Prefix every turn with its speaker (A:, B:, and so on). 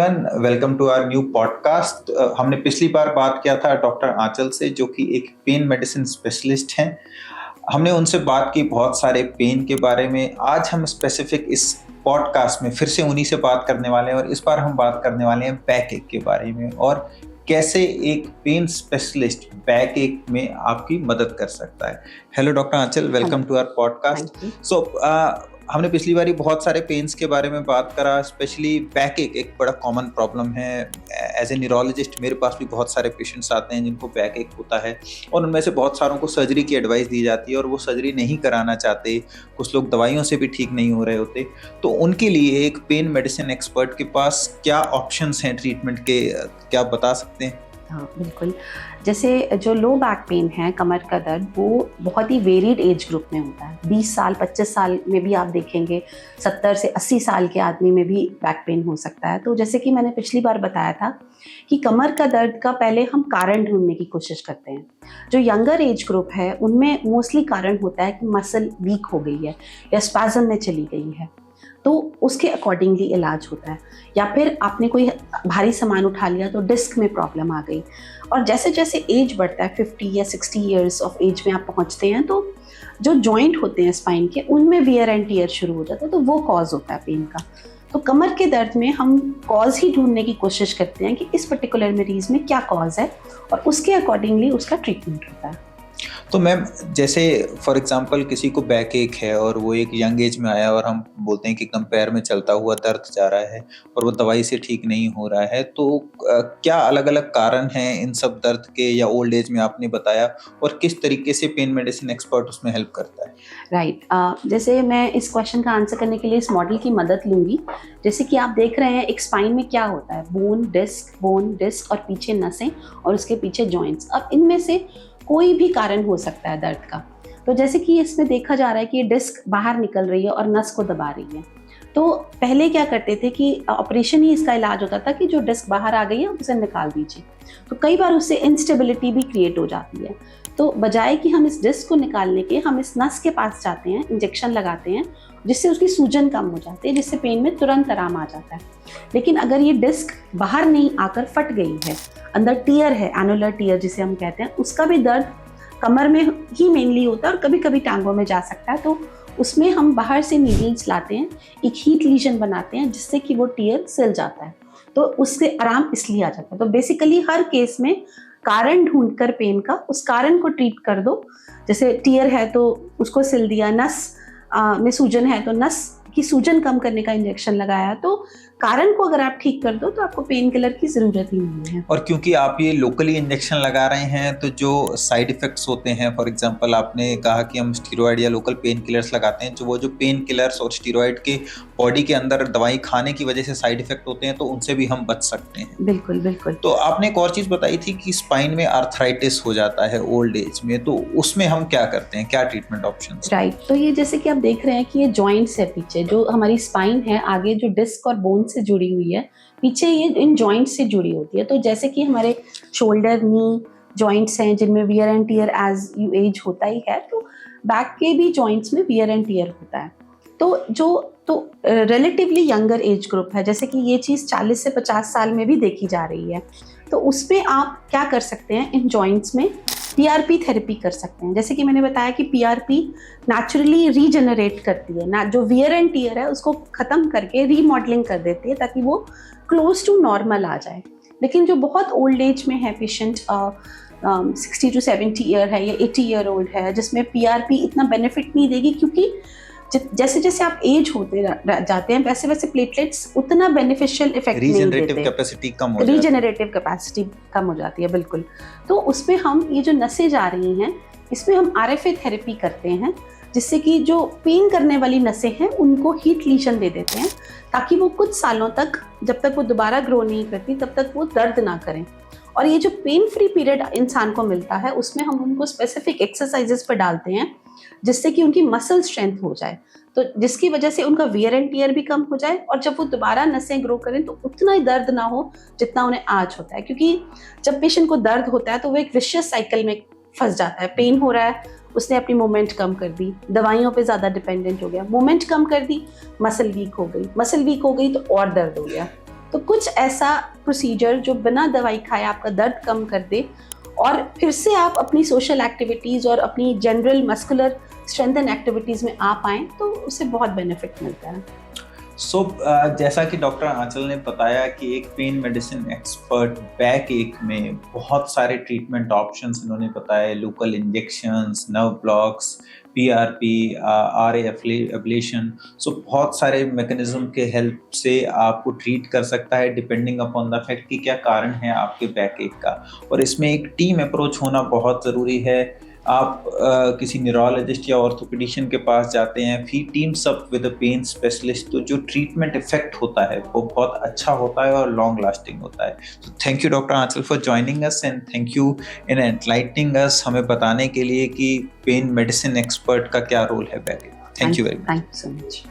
A: Everyone, welcome to our new podcast. हमने पिछली बार बात किया था डॉक्टर आंचल से, जो कि एक पेन मेडिसिन स्पेशलिस्ट हैं। हमने उनसे बात की बहुत सारे पेन के बारे में। आज हम स्पेसिफिक इस पॉडकास्ट में फिर से उन्हीं से बात करने वाले हैं और इस बार हम बात करने वाले हैं बैक एक के बारे में और कैसे एक पेन स्पेशलिस्ट बैक एक में आपकी मदद कर सकता है। Hello doctor Aanchal, welcome to our podcast. हमने पिछली बार बहुत सारे पेन्स के बारे में बात करा, स्पेशली बैक एक बड़ा कॉमन प्रॉब्लम है। एज ए न्यूरोलॉजिस्ट मेरे पास भी बहुत सारे पेशेंट्स आते हैं जिनको बैक एक होता है और उनमें से बहुत सारों को सर्जरी की एडवाइस दी जाती है और वो सर्जरी नहीं कराना चाहते। कुछ लोग दवाइयों से भी ठीक नहीं हो रहे होते, तो उनके लिए एक पेन मेडिसिन एक्सपर्ट के पास क्या ऑप्शंस हैं ट्रीटमेंट के, क्या आप बता सकते हैं?
B: हाँ बिल्कुल। जैसे जो लो बैक पेन है, कमर का दर्द, वो बहुत ही वेरिड एज ग्रुप में होता है। 20 साल 25 साल में भी आप देखेंगे, 70 से 80 साल के आदमी में भी बैक पेन हो सकता है। तो जैसे कि मैंने पिछली बार बताया था कि कमर का दर्द का पहले हम कारण ढूंढने की कोशिश करते हैं। जो यंगर एज ग्रुप है उनमें मोस्टली कारण होता है कि मसल वीक हो गई है या स्पैज़म में चली गई है, तो उसके अकॉर्डिंगली इलाज होता है। या फिर आपने कोई भारी सामान उठा लिया तो डिस्क में प्रॉब्लम आ गई। और जैसे जैसे एज बढ़ता है, 50 या 60 ईयर्स ऑफ एज में आप पहुंचते हैं, तो जो जॉइंट होते हैं स्पाइन के, उनमें वियर एंड टियर शुरू हो जाता है, तो वो कॉज होता है पेन का। तो कमर के दर्द में हम कॉज ही ढूंढने की कोशिश करते हैं कि इस पर्टिकुलर मरीज में क्या कॉज है और उसके अकॉर्डिंगली उसका ट्रीटमेंट होता है।
A: तो मैम, जैसे फॉर एग्जांपल किसी को बैक एक है और वो एक यंग एज में आया और हम बोलते हैं कि एकदम पैर में चलता हुआ दर्द जा रहा है और वो दवाई से ठीक नहीं हो रहा है, तो क्या अलग अलग कारण हैं इन सब दर्द के, या ओल्ड एज में आपने बताया, और किस तरीके से पेन मेडिसिन एक्सपर्ट उसमें हेल्प करता है?
B: राइट। जैसे मैं इस क्वेश्चन का आंसर करने के लिए इस मॉडल की मदद लूंगी। जैसे कि आप देख रहे हैं, एक स्पाइन में क्या होता है, बोन डिस्क और पीछे नसें और उसके पीछे जॉइंट्स। अब इनमें से कोई भी कारण हो सकता है दर्द का। तो जैसे कि इसमें देखा जा रहा है कि ये डिस्क बाहर निकल रही है और नस को दबा रही है। तो पहले क्या करते थे कि ऑपरेशन ही इसका इलाज होता था कि जो डिस्क बाहर आ गई है उसे निकाल दीजिए। तो कई बार उससे इंस्टेबिलिटी भी क्रिएट हो जाती है। तो बजाय कि हम इस डिस्क को निकालने के, हम इस नस के पास जाते हैं, इंजेक्शन लगाते हैं, जिससे उसकी सूजन कम हो जाती है, जिससे पेन में तुरंत आराम आ जाता है। लेकिन अगर ये डिस्क बाहर नहीं आकर फट गई है, अंदर टियर है, एनुलर टियर जिसे हम कहते हैं, उसका भी दर्द कमर में ही मेनली होता है और कभी कभी टांगों में जा सकता है। तो उसमें हम बाहर से नीडल्स लाते हैं, एक हीट लीजन बनाते हैं जिससे कि वो टियर सिल जाता है, तो उससे आराम इसलिए आ जाता है। तो बेसिकली हर केस में कारण ढूंढकर पेन का, उस कारण को ट्रीट कर दो। जैसे टियर है तो उसको सिल दिया, नस में सूजन है तो नस की सूजन कम करने का इंजेक्शन लगाया। तो कारण को अगर आप ठीक कर दो तो आपको पेन किलर की जरूरत ही नहीं है।
A: और क्योंकि आप ये लोकली इंजेक्शन लगा रहे हैं, तो जो साइड इफेक्ट्स होते हैं, फॉर एग्जांपल आपने कहा कि हम स्टीरॉयड या लोकल पेन किलर्स लगाते हैं, जो पेन किलर्स और स्टीरॉयड के बॉडी के अंदर दवाई खाने की वजह से साइड इफेक्ट होते हैं, तो उनसे भी हम बच सकते हैं।
B: बिल्कुल बिल्कुल।
A: तो आपने एक और चीज बताई थी कि स्पाइन में आर्थराइटिस हो जाता है ओल्ड एज में, तो उसमें हम क्या करते हैं, क्या ट्रीटमेंट ऑप्शन?
B: राइट। तो ये जैसे कि आप देख रहे हैं कि ये जॉइंट्स है, पीछे जो हमारी स्पाइन है, आगे जो डिस्क और बोन से जुड़ी हुई है, पीछे ये इन जॉइंट्स से जुड़ी होती है। तो जैसे कि हमारे शोल्डर, नी जॉइंट्स हैं जिनमें wear and tear as you age होता ही है, तो बैक के भी जॉइंट्स में वियर एंड टियर होता है। तो रिलेटिवली यंगर एज ग्रुप है, जैसे कि ये चीज़ 40 से 50 साल में भी देखी जा रही है। तो उसमें आप क्या कर सकते हैं, इन जॉइंट्स में पीआरपी थेरेपी कर सकते हैं। जैसे कि मैंने बताया कि पीआरपी नेचुरली रीजनरेट करती है ना, जो वियर एंड टियर है उसको ख़त्म करके रीमॉडलिंग कर देती है ताकि वो क्लोज टू नॉर्मल आ जाए। लेकिन जो बहुत ओल्ड एज में है पेशेंट, 60 to 70 ईयर है या 80 ईयर ओल्ड है, जिसमें पीआरपी इतना बेनिफिट नहीं देगी, क्योंकि जैसे जैसे आप एज होते जाते हैं वैसे वैसे प्लेटलेट्स उतना बेनिफिशियल इफेक्ट नहीं देते, रीजनरेटिव कैपेसिटी कम हो जाती है। बिल्कुल। तो उसमें हम ये जो नसें जा रही हैं, इसमें हम आरएफए थेरेपी करते हैं, जिससे कि जो पेन करने वाली नसें हैं उनको हीट लीजन दे देते हैं, ताकि वो कुछ सालों तक, जब तक वो दोबारा ग्रो नहीं करती तब तक वो दर्द ना करें। और ये जो पेन फ्री पीरियड इंसान को मिलता है, उसमें हम उनको स्पेसिफिक एक्सरसाइजेस पर डालते हैं जिससे कि उनकी मसल स्ट्रेंथ हो जाए, तो जिसकी वजह से उनका वियर एंड टियर भी कम हो जाए, और जब वो दोबारा नसें ग्रो करें तो उतना ही दर्द ना हो जितना उन्हें आज होता है। क्योंकि जब पेशेंट को दर्द होता है तो वो एक विशियस साइकिल में फंस जाता है। पेन हो रहा है, उसने अपनी मूवमेंट कम कर दी, दवाइयों पे ज़्यादा डिपेंडेंट हो गया, मूवमेंट कम कर दी, मसल वीक हो गई तो और दर्द हो गया। तो कुछ ऐसा प्रोसीजर जो बिना दवाई खाए आपका दर्द कम कर दे और फिर से आप अपनी सोशल एक्टिविटीज़ और अपनी जनरल मस्कुलर स्ट्रेंथन एक्टिविटीज़ में आ पाएँ, तो उससे बहुत बेनिफिट मिलता है।
A: जैसा कि डॉक्टर आंचल ने बताया कि एक पेन मेडिसिन एक्सपर्ट बैक एक में बहुत सारे ट्रीटमेंट ऑप्शंस इन्होंने बताए, local injections, nerve blocks, PRP, RA ablation. बहुत सारे मैकेनिज्म के हेल्प से आपको ट्रीट कर सकता है डिपेंडिंग अपॉन द फैक्ट कि क्या कारण है आपके बैक एक का। और इसमें एक टीम अप्रोच होना बहुत ज़रूरी है। आप किसी न्यूरोलॉजिस्ट या ऑर्थोपेडिशियन के पास जाते हैं, he teams up with a pain specialist, तो जो ट्रीटमेंट इफेक्ट होता है वो बहुत अच्छा होता है और लॉन्ग लास्टिंग होता है। तो thank you doctor Aanchal for joining us and thank you in enlightening us, हमें बताने के लिए कि पेन मेडिसिन एक्सपर्ट का क्या रोल है back. Thank you very much.
B: Thank you so much.